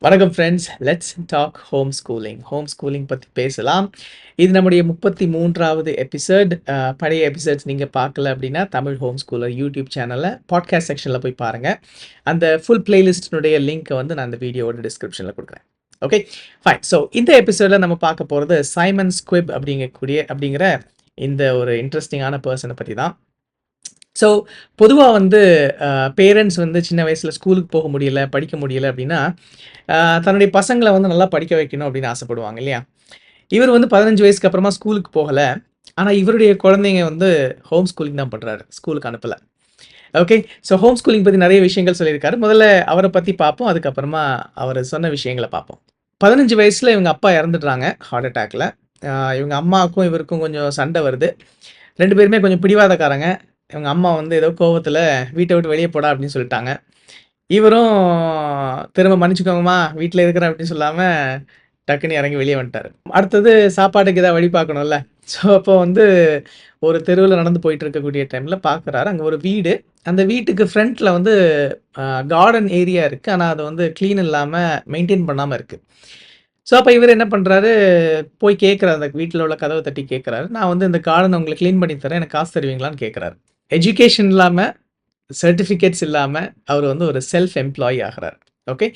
வணக்கம் friends. Let's talk home schooling. Home schooling பத்தி பேசலாம். இது நம்முடைய 33வது எபிசோட். பழைய எபிசோட்ஸ் நீங்க பார்க்கல அப்படின்னா, தமிழ் ஹோம் ஸ்கூலர் யூடியூப் சேனல்ல பாட்காஸ்ட் செக்ஷன்ல போய் பாருங்க. அந்த ஃபுல் பிளேலிஸ்ட்டினுடைய லிங்க்க வந்து நான் அந்த வீடியோவோட டிஸ்கிரிப்ஷன்ல குடுக்குறேன். Okay, fine. ஸோ இந்த எபிசோட்ல நம்ம பார்க்க போறது சைமன் ஸ்குவிப் அப்படிங்கிற இந்த ஒரு இன்ட்ரஸ்டிங்கான பெர்சன பத்தி தான். ஸோ பொதுவா வந்து பேரண்ட்ஸ் வந்து சின்ன வயசுல ஸ்கூலுக்கு போக முடியல, படிக்க முடியல அப்படின்னா, தன்னுடைய பசங்கள வந்து நல்லா படிக்க வைக்கணும் அப்படின்னு ஆசைப்படுவாங்க இல்லையா? இவர் வந்து 15 வயசுக்கு அப்புறமா ஸ்கூலுக்கு போகல. ஆனா இவருடைய குழந்தைங்க வந்து ஹோம் ஸ்கூலிங் தான் பண்றாரு. ஸ்கூலுக்கு அனுப்பல. ஓகே. ஸோ ஹோம் ஸ்கூலிங் பத்தி நெறைய விஷயங்கள் சொல்லியிருக்காரு. முதல்ல அவர பத்தி பார்ப்போம். அதுக்கப்புறமா அவரு சொன்ன விஷயங்கள பார்ப்போம். 15 வயசுல இவங்க அப்பா இறந்துடுறாங்க ஹார்ட் அட்டாக்ல. இவங்க அம்மாவுக்கும் இவருக்கும் கொஞ்சம் சண்டை வருது. 2 பேருமே கொஞ்சம் பிடிவாதக்காரங்க. இவங்க அம்மா வந்து ஏதோ கோவத்துல வீட்ட விட்டு வெளிய போடா அப்படின்னு சொல்லிட்டாங்க. இவரும் திரும்ப மன்னிச்சுக்கோங்கம்மா, வீட்ல இருக்கிறேன் அப்படின்னு சொல்லாம, டக்குன்னு இறங்கி வெளிய வந்துட்டாரு. அடுத்தது சாப்பாட்டுக்கு ஏதாவது வழி பார்க்கணும்ல. ஸோ அப்போ வந்து ஒரு தெருவுல நடந்து போயிட்டு இருக்கக்கூடிய டைம்ல பார்க்குறாரு. அங்க ஒரு வீடு. அந்த வீட்டுக்கு ஃப்ரண்ட்ல வந்து அ கார்டன் ஏரியா இருக்கு. ஆனா அது வந்து கிளீன் இல்லாம மெயின்டெயின் பண்ணாம இருக்கு. ஸோ அப்ப இவரு என்ன பண்றாரு, போய் கேட்கிறாரு. அந்த வீட்ல உள்ள கதவ தட்டி கேட்கிறாரு. நான் வந்து இந்த கார்டன உங்களுக்கு கிளீன் பண்ணி தரேன். எனக்கு காசு தருவீங்களான்னு கேட்கிறாரு. எஜுகேஷன் இல்லாம, சர்டிஃபிகேட்ஸ் இல்லாம அவரு வந்து ஒரு செல்ஃப் எம்ப்ளாயி ஆகுறாரு. ஓகே.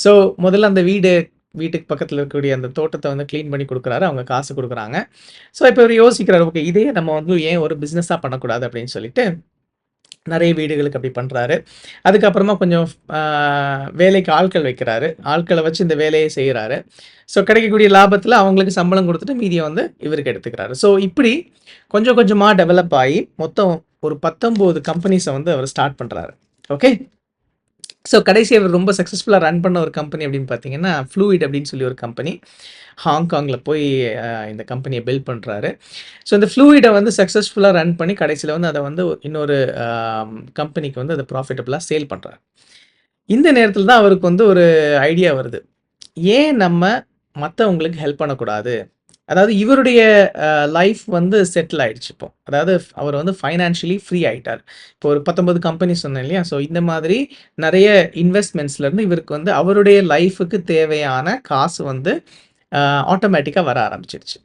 ஸோ முதல்ல அந்த வீட்டுக்கு பக்கத்துல இருக்கக்கூடிய அந்த தோட்டத்த வந்து கிளீன் பண்ணி குடுக்குறாரு. அவங்க காசு குடுக்குறாங்க. ஸோ இப்ப இவரு யோசிக்கிறாரு, ஓகே இதையே நம்ம வந்து ஏன் ஒரு பிசினஸா பண்ணக்கூடாது அப்படின்னு சொல்லிட்டு, நெறைய வீடுகளுக்கு அப்படி பண்றாரு. அதுக்கப்புறமா கொஞ்சம் ஆ வேலைக்கு ஆட்கள் வைக்கிறாரு. ஆட்கள வச்சு இந்த வேலைய செய்றாரு. ஸோ கிடைக்கக்கூடிய லாபத்துல அவங்களுக்கு சம்பளம் குடுத்துட்டு மீதிய வந்து இவருக்கு எடுத்துக்கிறாரு. ஸோ இப்படி கொஞ்சம் கொஞ்சமா டெவலப் ஆயி மொத்தம் ஒரு 19 கம்பெனிஸ வந்து அவரு ஸ்டார்ட் பண்றாரு. ஓகே. ஸோ கடைசியா இவர் ரொம்ப சக்சஸ்ஃபுல்லா ரன் பண்ண ஒரு கம்பெனி அப்படின்னு பார்த்தீங்கன்னா, ஃப்ளூயிட் அப்படின்னு சொல்லி ஒரு கம்பெனி. ஹாங்காங்ல போய் இந்த கம்பெனிய பில்ட் பண்றாரு. ஸோ இந்த ஃப்ளூயிட வந்து சக்சஸ்ஃபுல்லா ரன் பண்ணி கடைசில வந்து அத வந்து இன்னொரு அ கம்பெனிக்கு வந்து அத ப்ராஃபிட்டபிளா சேல் பண்றாரு. இந்த நேரத்தில தான் அவருக்கு வந்து ஒரு ஐடியா வருது. ஏன் நம்ம மத்தவங்களுக்கு ஹெல்ப் பண்ணக்கூடாது? அதாவது இவருடைய லைஃப் வந்து செட்டில் ஆயிடுச்சு இப்போ. அதாவது அவர் வந்து ஃபைனான்ஷியலி ஃப்ரீ ஆயிட்டாரு. இப்போ ஒரு 19 கம்பெனி சொன்னேன் இல்லையா? ஸோ இந்த மாதிரி நெறைய இன்வெஸ்ட்மென்ட்ஸ்லேருந்து இவருக்கு வந்து அவருடைய லைஃப்‌க்கு தேவையான காசு வந்து அ ஆட்டோமேட்டிக்கா வர ஆரம்பிச்சுருச்சு.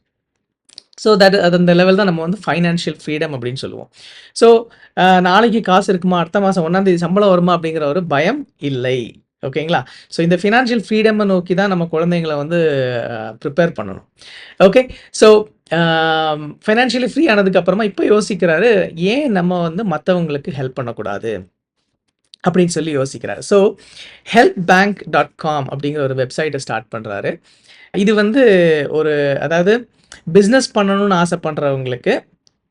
ஸோ அது அந்த லெவல் தான் நம்ம வந்து ஃபைனான்ஷியல் ஃப்ரீடம் அப்படின்னு சொல்லுவோம். ஸோ நாளைக்கு காசு இருக்குமா? அடுத்த மாசம் 1ஆம் தேதி சம்பளம் வருமா? அப்படிங்கிற ஒரு பயம் இல்லை. ஓகேங்களா? ஸோ இந்த ஃபினான்ஷியல் ஃப்ரீடம்ம நோக்கி தான் நம்ம குழந்தைங்கள வந்து ப்ரிப்பேர் பண்ணணும். ஓகே. ஸோ ஃபைனான்ஷியலி ஃப்ரீ ஆனதுக்கு அப்புறமா இப்ப யோசிக்கிறாரு, ஏன் நம்ம வந்து மத்தவங்களுக்கு ஹெல்ப் பண்ணக்கூடாது? அப்படின்னு சொல்லி யோசிக்கிறாரு. ஸோ helpbank.com அப்படிங்கிற ஒரு வெப்சைட்ட ஸ்டார்ட் பண்றாரு. இது வந்து ஒரு அதாவது பிசினஸ் பண்ணணும்னு ஆசைப்படுறவங்களுக்கு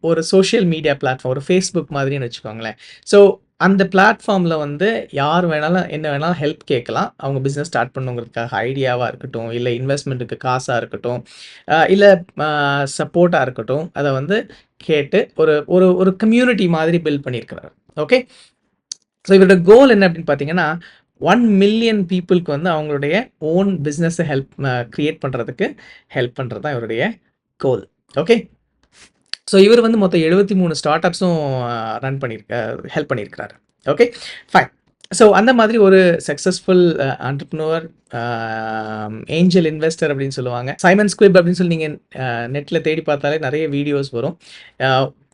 ஒரு சோசியல் மீடியா பிளாட்ஃபார்ம், ஒரு Facebook மாதிரின்னு வச்சுக்கோங்களேன். ஸோ அந்த பிளாட்ஃபார்ம்ல வந்து யார் வேணாலும், என்ன வேணாலும் ஹெல்ப் கேட்கலாம். அவங்க பிசினஸ் ஸ்டார்ட் பண்ணணுங்கிறதுக்காக ஐடியாவா இருக்கட்டும், இல்ல இன்வெஸ்ட்மென்ட்க்கு காசா இருக்கட்டும், இல்ல அ சப்போர்ட்டா இருக்கட்டும். அத வந்து கேட்டு ஒரு ஒரு ஒரு கம்யூனிட்டி மாதிரி பில்ட் பண்ணியிருக்கிறாரு. ஓகே. ஸோ இவரோட கோல் என்ன அப்படின்னு பார்த்தீங்கன்னா, 1,000,000 பீப்பிள்க்கு வந்து அவங்களுடைய ஓன் பிசினஸ கிரியேட் பண்றதுக்கு ஹெல்ப் பண்றது தான் இவருடைய கோல். ஓகே. ஸோ இவர் வந்து மொத்தம் 73 ஸ்டார்ட் அப்ஸும் ஹெல்ப் பண்ணியிருக்கிறாரு. Okay, fine. ஸோ அந்த மாதிரி ஒரு சக்சஸ்ஃபுல் ஆண்டர்பிரினியூர், அ ஏஞ்சல் இன்வெஸ்டர் அப்படின்னு சொல்லுவாங்க. சைமன் ஸ்குவிப் அப்படின்னு சொல்லி நீங்க நெட்ல தேடி பார்த்தாலே நெறைய வீடியோஸ் வரும். அ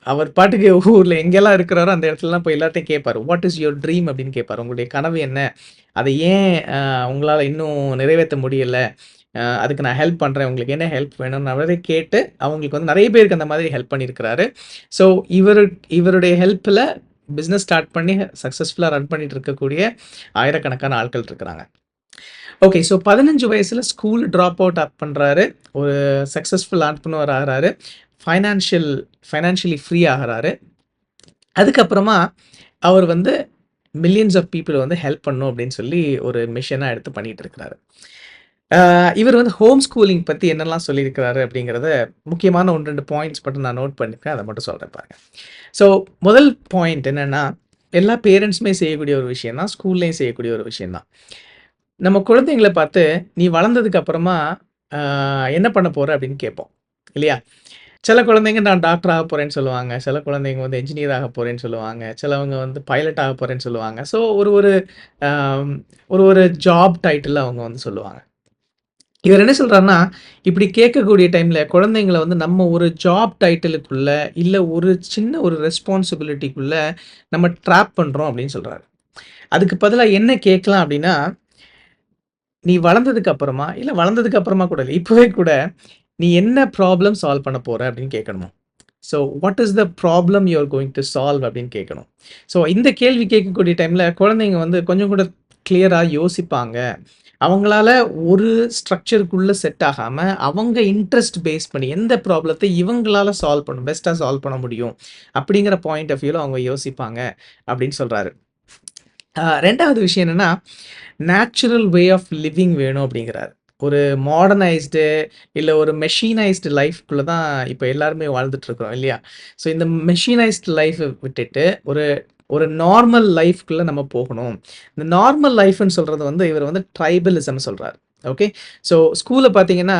அவர் பாட்டுக்கு ஊர்ல எங்கெல்லாம் இருக்கிறாரோ அந்த இடத்துலலாம் போய் எல்லார்ட்டயும் கேட்பாரு. வாட் இஸ் யுவர் ட்ரீம் அப்படின்னு கேட்பாரு. உங்களுடைய கனவு என்ன? அத ஏன் உங்களால இன்னும் நிறைவேத்த முடியல? அதுக்கு நான் ஹெல்ப் பண்றேன். உங்களுக்கு என்ன ஹெல்ப் வேணும்னு அவரே கேட்டு, அவங்களுக்கு வந்து நெறைய பேருக்கு அந்த மாதிரி ஹெல்ப் பண்ணியிருக்கிறாரு. ஸோ இவருடைய ஹெல்ப்ல பிசினஸ் ஸ்டார்ட் பண்ணி சக்சஸ்ஃபுல்லா ரன் பண்ணிட்டு இருக்கக்கூடிய ஆயிரக்கணக்கான ஆட்கள் இருக்கிறாங்க. ஓகே. ஸோ 15 வயசுல ஸ்கூல் ட்ராப் அவுட் பண்றாரு. ஒரு சக்சஸ்ஃபுல் ஆண்டர்பிரினியூர் ஆகுறாரு. ஃபைனான்ஷியல் ஃபைனான்ஷியலி ஃப்ரீ ஆகுறாரு. அதுக்கப்புறமா அவர் வந்து மில்லியன்ஸ் ஆஃப் பீப்பிள் வந்து ஹெல்ப் பண்ணணும் அப்படின்னு சொல்லி ஒரு மிஷனா எடுத்து பண்ணிட்டு இருக்கிறாரு. இவர் வந்து ஹோம் ஸ்கூலிங் பத்தி என்னெல்லாம் சொல்லியிருக்கிறாரு அப்படிங்கிறத முக்கியமான 1, 2 பாயிண்ட்ஸ் மட்டும் நான் நோட் பண்ணியிருக்கேன். அத மட்டும் சொல்றேன் பாருங்க. ஸோ முதல் பாயிண்ட் என்னன்னா, எல்லா பேரண்ட்ஸுமே செய்யக்கூடிய ஒரு விஷயம் தான். ஸ்கூல்லயும் செய்யக்கூடிய ஒரு விஷயம் தான். நம்ம குழந்தைங்கள பார்த்து, "நீ வளர்ந்ததுக்கு அப்புறமா என்ன பண்ண போற?" அப்படின்னு கேட்போம். இல்லையா? சில குழந்தைங்க நான் டாக்டர் ஆக போறேன்னு சொல்லுவாங்க. சில குழந்தைங்க வந்து என்ஜினியர் ஆக போறேன்னு சொல்லுவாங்க. சிலவங்க வந்து பைலட் ஆக போறேன்னு சொல்லுவாங்க. ஸோ ஒரு ஒரு அம் ஒரு ஒரு ஜாப் டைட்டில் அவங்க வந்து சொல்லுவாங்க. இவர் என்ன சொல்றாருன்னா, இப்படி கேட்கக்கூடிய டைம்ல குழந்தைங்கள வந்து நம்ம ஒரு ஜாப் டைட்டிலுக்குள்ள, இல்ல ஒரு சின்ன ஒரு ரெஸ்பான்சிபிலிட்டிக்குள்ள நம்ம ட்ராப் பண்றோம் அப்படின்னு சொல்றாரு. அதுக்கு பதிலா என்ன கேட்கலாம் அப்படின்னா, நீ வளர்ந்ததுக்கு அப்புறமா, இல்ல வளர்ந்ததுக்கு அப்புறமா கூட இல்ல, இப்பவே கூட நீ என்ன ப்ராப்ளம் சால்வ் பண்ண போற அப்படின்னு கேட்கணுமா. So what is the problem you are going to solve அப்படின்னு கேட்கணும். ஸோ இந்த கேள்வி கேட்கக்கூடிய டைம்ல குழந்தைங்க வந்து கொஞ்சம் கூட கிளியரா யோசிப்பாங்க. அவங்களால ஒரு ஸ்ட்ரக்சருக்குள்ள செட் ஆகாம, அவங்க இன்ட்ரெஸ்ட் பேஸ் பண்ணி எந்த ப்ராப்ளத்த இவங்களால பெஸ்ட்டா சால்வ் பண்ண முடியும். அப்படிங்கிற பாயிண்ட் ஆஃப் வியூல அவங்க யோசிப்பாங்க அப்படின்னு சொல்றாரு. 2வது விஷயம் என்னன்னா, நேச்சுரல் வே ஆஃப் லிவிங் வேணும் அப்படிங்கிறாரு. ஒரு மாடர்னைஸ்டு இல்ல ஒரு மெஷினைஸ்டு லைஃப்குள்ள தான் இப்ப எல்லாருமே வாழ்ந்துட்டு இருக்கிறோம் இல்லையா? ஸோ இந்த மெஷினைஸ்டு லைஃப விட்டுட்டு ஒரு ஒரு நார்மல் லைஃப்குள்ள நம்ம போகணும். இந்த நார்மல் லைஃப்ன்னு சொல்றது வந்து இவர் வந்து ட்ரைபலிசம் சொல்றாரு. ஓகே. ஸோ ஸ்கூல்ல பார்த்தீங்கன்னா,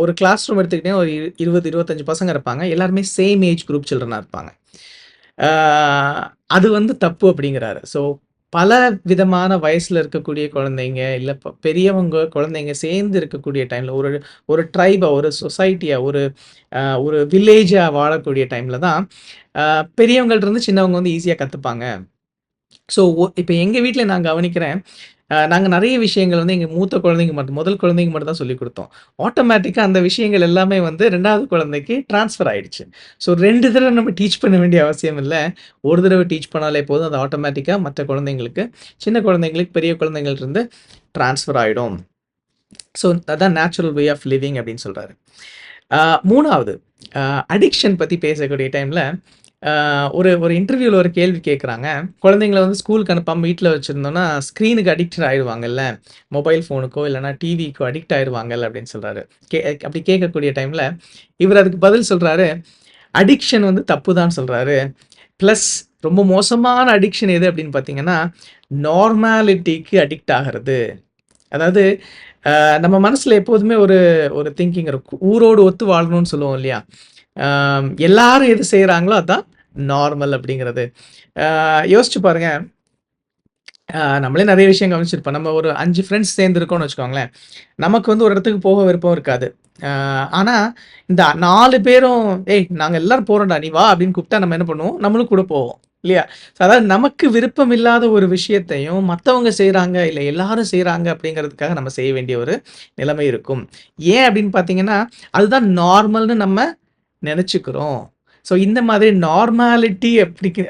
ஒரு கிளாஸ் ரூம் எடுத்துக்கிட்டீங்கன்னா ஒரு 20, 25 பசங்க இருப்பாங்க. எல்லாருமே சேம் ஏஜ் குரூப் சில்ட்ரனா இருப்பாங்க. ஆ அது வந்து தப்பு அப்படிங்கிறாரு. ஸோ பல விதமான வயசுல இருக்கக்கூடிய குழந்தைங்க, இல்ல பெரியவங்க, குழந்தைங்க சேர்ந்து இருக்கக்கூடிய டைம்ல ஒரு ஒரு ட்ரைபா, ஒரு சொசைட்டியா, ஒரு வில்லேஜா வாழக்கூடிய டைம்ல தான், அ பெரியவங்கள்ட்ட இருந்து சின்னவங்க வந்து ஈஸியா கத்துப்பாங்க. ஸோ இப்ப எங்க வீட்ல நான் கவனிக்கிறேன். நாங்க நெறைய விஷயங்கள் வந்து எங்க மூத்த குழந்தைக்கு மட்டும் முதல் குழந்தைக்கு மட்டும் தான் சொல்லிக் குடுத்தோம். ஆட்டோமேட்டிக்கா அந்த விஷயங்கள் எல்லாமே வந்து 2வது குழந்தைக்கு ட்ரான்ஸ்ஃபர் ஆயிடுச்சு. ஸோ 2 தடவ நம்ம டீச் பண்ண வேண்டிய அவசியம் இல்ல. ஒரு தடவ டீச் பண்ணாலே போதும். அது ஆட்டோமேட்டிக்கா மத்த குழந்தைங்களுக்கு, சின்ன குழந்தைங்களுக்கு பெரிய குழந்தைங்கள்ட்டருந்து ட்ரான்ஸ்ஃபர் ஆயிடும். ஸோ அதான் நேச்சுரல் வே ஆஃப் லிவிங் அப்படின்னு சொல்றாரு. 3வது அடிக்ஷன் பத்தி பேசக்கூடிய டைம்ல, அ ஒரு ஒரு இன்டர்வியூல ஒரு கேள்வி கேட்குறாங்க. குழந்தைங்கள வந்து ஸ்கூலுக்கு அனுப்பாம வீட்ல வச்சிருந்தோம்னா, ஸ்க்ரீனுக்கு அடிக்ட் ஆயிருவாங்கல்ல. மொபைல் ஃபோனுக்கோ இல்லன்னா டிவிக்கோ அடிக்ட் ஆயிருவாங்கல்ல அப்படின்னு சொல்றாரு. அப்படி கேட்கக்கூடிய டைம்ல, இவர் அதுக்கு பதில் சொல்றாரு, அடிக்ஷன் வந்து தப்பு தான் சொல்றாரு. பிளஸ் ரொம்ப மோசமான அடிக்ஷன் எது அப்படின்னு பார்த்தீங்கன்னா, நார்மாலிட்டிக்கு அடிக்ட் ஆகுறது. அதாவது நம்ம மனசுல எப்போதுமே ஒரு ஒரு திங்கிங் இருக்கும். ஊரோடு ஒத்து வாழணும்னு சொல்லுவோம் இல்லையா? எல்லாரும் எது செய்றாங்களோ அதான் நார்மல் அப்படிங்கிறது. யோசிச்சு பாருங்க. நம்மளே நெறைய விஷயம் கவனிச்சிருப்போம். நம்ம ஒரு 5 ஃப்ரெண்ட்ஸ் சேர்ந்திருக்கோம்னு வச்சுக்கோங்களேன். நமக்கு வந்து ஒரு இடத்துக்கு போக விருப்பம் இருக்காது. ஆனா இந்த 4 பேரும், "ஏய் நாங்க எல்லாரும் போறோம்டா, நீ வா" அப்படின்னு கூப்பிட்டா நம்ம என்ன பண்ணுவோம்? நம்மளும் கூட போவோம். இல்லையா? அதாவது நமக்கு விருப்பம் இல்லாத ஒரு விஷயத்தையும் மத்தவங்க செய்றாங்க, இல்ல எல்லாரும் செய்றாங்க அப்படிங்கிறதுக்காக நம்ம செய்ய வேண்டிய ஒரு நிலைமை இருக்கும். ஏன் அப்படின்னு பார்த்தீங்கன்னா, அதுதான் நார்மல்னு நம்ம நெனச்சுக்கிறோம். ஸோ இந்த மாதிரி நார்மாலிட்டி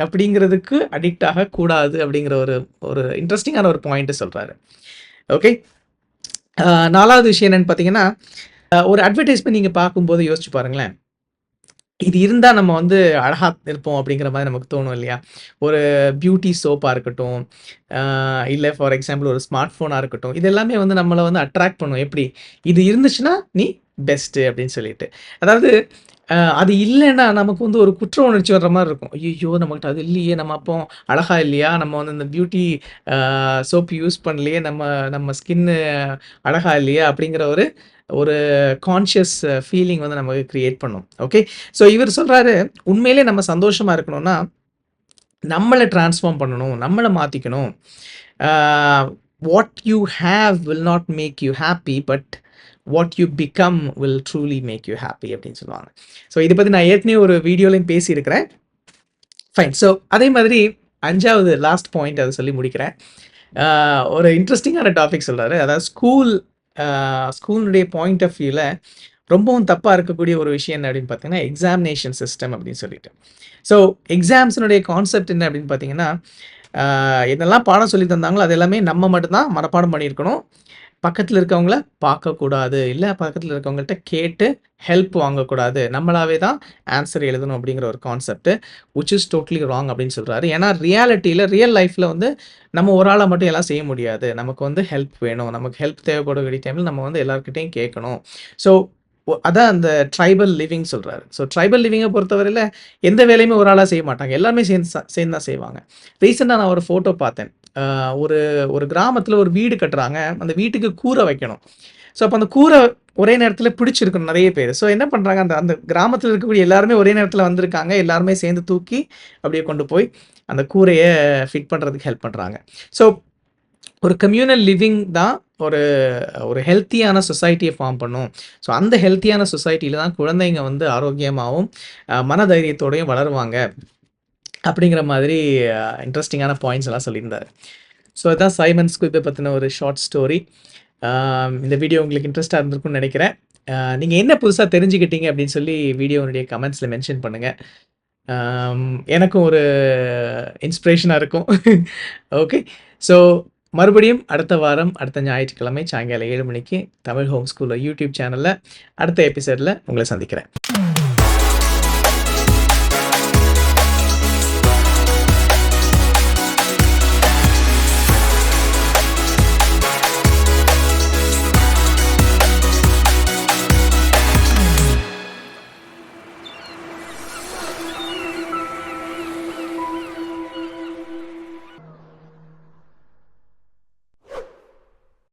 அப்படிங்கிறதுக்கு அடிக்ட் ஆகக்கூடாது அப்படிங்கிற ஒரு ஒரு இன்ட்ரஸ்டிங்கான ஒரு பாயிண்ட்ட சொல்றாரு. ஓகே. 4வது விஷயம் என்னன்னு பார்த்தீங்கன்னா, ஒரு அட்வர்டைஸ்மென்ட் நீங்க பார்க்கும்போது யோசிச்சு பாருங்களேன். இது இருந்தா நம்ம வந்து அழகா இருப்போம் அப்படிங்கிற மாரி நமக்கு தோணும் இல்லையா? ஒரு பியூட்டி சோப்பா இருக்கட்டும், அ இல்ல ஃபார் எக்ஸாம்பிள் ஒரு ஸ்மார்ட் ஃபோனா இருக்கட்டும். இது எல்லாமே வந்து நம்மள வந்து அட்ராக்ட் பண்ணும். எப்படி? இது இருந்துச்சுன்னா நீ பெஸ்ட்டு அப்படின்னு சொல்லிட்டு. அதாவது அது இல்லன்னா நமக்கு வந்து ஒரு குற்ற உணர்ச்சி வர்ற மாரி இருக்கும். ஐய்யய்யோ! நம்மகிட்ட அது இல்லையே! நம்ம அப்போ அழகா இல்லையா? நம்ம வந்து இந்த பியூட்டி அ சோப் யூஸ் பண்ணலையே! நம்ம நம்ம ஸ்கின்னு அழகா இல்லையா? அப்படிங்கிற ஒரு ஒரு கான்ஷியஸ் ஃபீலிங் வந்து நமக்கு கிரியேட் பண்ணும். ஓகே. ஸோ இவர் சொல்றாரு, உண்மையிலே நம்ம சந்தோஷமா இருக்கணும்னா, நம்மள ட்ரான்ஸ்ஃபார்ம் பண்ணணும். நம்மள மாத்திக்கணும். Ah what you have will not make you happy. But what you become will truly make you happy அப்படின்னு சொல்லுவாங்க. ஸோ இத பத்தி நான் ஏற்கனவே ஒரு வீடியோலயும் பேசியிருக்கிறேன். ஃபைன். ஸோ அதே மாதிரி 5வது லாஸ்ட் பாயிண்ட் அத சொல்லி முடிக்கிறேன். ஆ ஒரு இன்ட்ரஸ்டிங்கான டாபிக் சொல்றாரு. அதாவது ஸ்கூலுடைய பாயிண்ட் ஆஃப் வியூல ரொம்பவும் தப்பா இருக்கக்கூடிய ஒரு விஷயம் என்ன அப்படின்னு பார்த்தீங்கன்னா, எக்ஸாமினேஷன் சிஸ்டம் அப்படின்னு சொல்லிட்டு. ஸோ எக்ஸாம்ஸினுடைய கான்செப்ட் என்ன அப்படின்னு பார்த்தீங்கன்னா, என்னெல்லாம் பாடம் சொல்லி தந்தாங்களோ, அது எல்லாமே நம்ம மட்டும் தான் மனப்பாடம் பண்ணியிருக்கணும். பக்கத்துல இருக்கவங்கள பார்க்கக்கூடாது. இல்ல பக்கத்துல இருக்கவங்கள்ட்ட கேட்டு ஹெல்ப் வாங்கக்கூடாது. நம்மளாவே தான் ஆன்ஸர் எழுதணும் அப்படிங்கிற ஒரு concept. Which is totally wrong அப்படின்னு சொல்றாரு. ஏன்னா ரியல் லைஃப்ல வந்து நம்ம ஒரு ஆளா மட்டும் எல்லாம் செய்ய முடியாது. நமக்கு வந்து ஹெல்ப் வேணும். நமக்கு ஹெல்ப் தேவைப்படக்கூடிய டைம்ல நம்ம வந்து எல்லார்கிட்டயும் கேட்கணும். ஸோ அதான் அந்த ட்ரைபல் லிவிங் சொல்றாரு. ஸோ ட்ரைபல் லிவிங்க பொறுத்தவரையில எந்த வேலையுமே ஒரு ஆளா செய்ய மாட்டாங்க. எல்லாருமே சேர்ந்து தான் செய்வாங்க. ரீசென்ட்டா நான் ஒரு ஃபோட்டோ பார்த்தேன். ஒரு ஒரு கிராமத்துல ஒரு வீடு கட்டுறாங்க. அந்த வீட்டுக்கு கூரை வைக்கணும். ஸோ அப்போ அந்த கூரை ஒரே நேரத்தில பிடிச்சிருக்கணும் நெறைய பேரு. ஸோ என்ன பண்றாங்க, அந்த அந்த கிராமத்தில இருக்கக்கூடிய எல்லாருமே ஒரே நேரத்தில வந்திருக்காங்க. எல்லாருமே சேர்ந்து தூக்கி அப்படியே கொண்டு போய் அந்த கூரைய ஃபிட் பண்றதுக்கு ஹெல்ப் பண்றாங்க. ஸோ ஒரு கம்யூனல் லிவிங் தான் ஒரு ஒரு ஹெல்த்தியான சொசைட்டிய ஃபார்ம் பண்ணும். ஸோ அந்த ஹெல்த்தியான சொசைட்டில தான் குழந்தைங்க வந்து ஆரோக்கியமாவும், மனதைரியத்தோடையும் வளருவாங்க. அப்படிங்கிற மாதிரி இன்ட்ரஸ்டிங்கான பாயிண்ட்ஸ் எல்லாம் சொல்லியிருந்தாரு. ஸோ அதான் சைமன் ஸ்குயிப்ப பத்தின ஒரு ஷார்ட் ஸ்டோரி. இந்த வீடியோ உங்களுக்கு இன்ட்ரெஸ்ட்டா இருந்திருக்கும்னு நெனைக்கிறேன். நீங்க என்ன புதுசா தெரிஞ்சுக்கிட்டீங்க அப்படின்னு சொல்லி வீடியோனுடைய கமெண்ட்ஸ்ல மென்ஷன் பண்ணுங்க. எனக்கும் ஒரு இன்ஸ்பிரேஷனா இருக்கும். ஓகே. ஸோ மறுபடியும் அடுத்த வாரம், அடுத்த ஞாயிற்றுக்கிழமை சாயங்காலம் 7 மணிக்கு தமிழ் ஹோம் ஸ்கூலர் யூடியூப் சேனல்ல அடுத்த எபிசோட்ல உங்கள சந்திக்கிறேன்.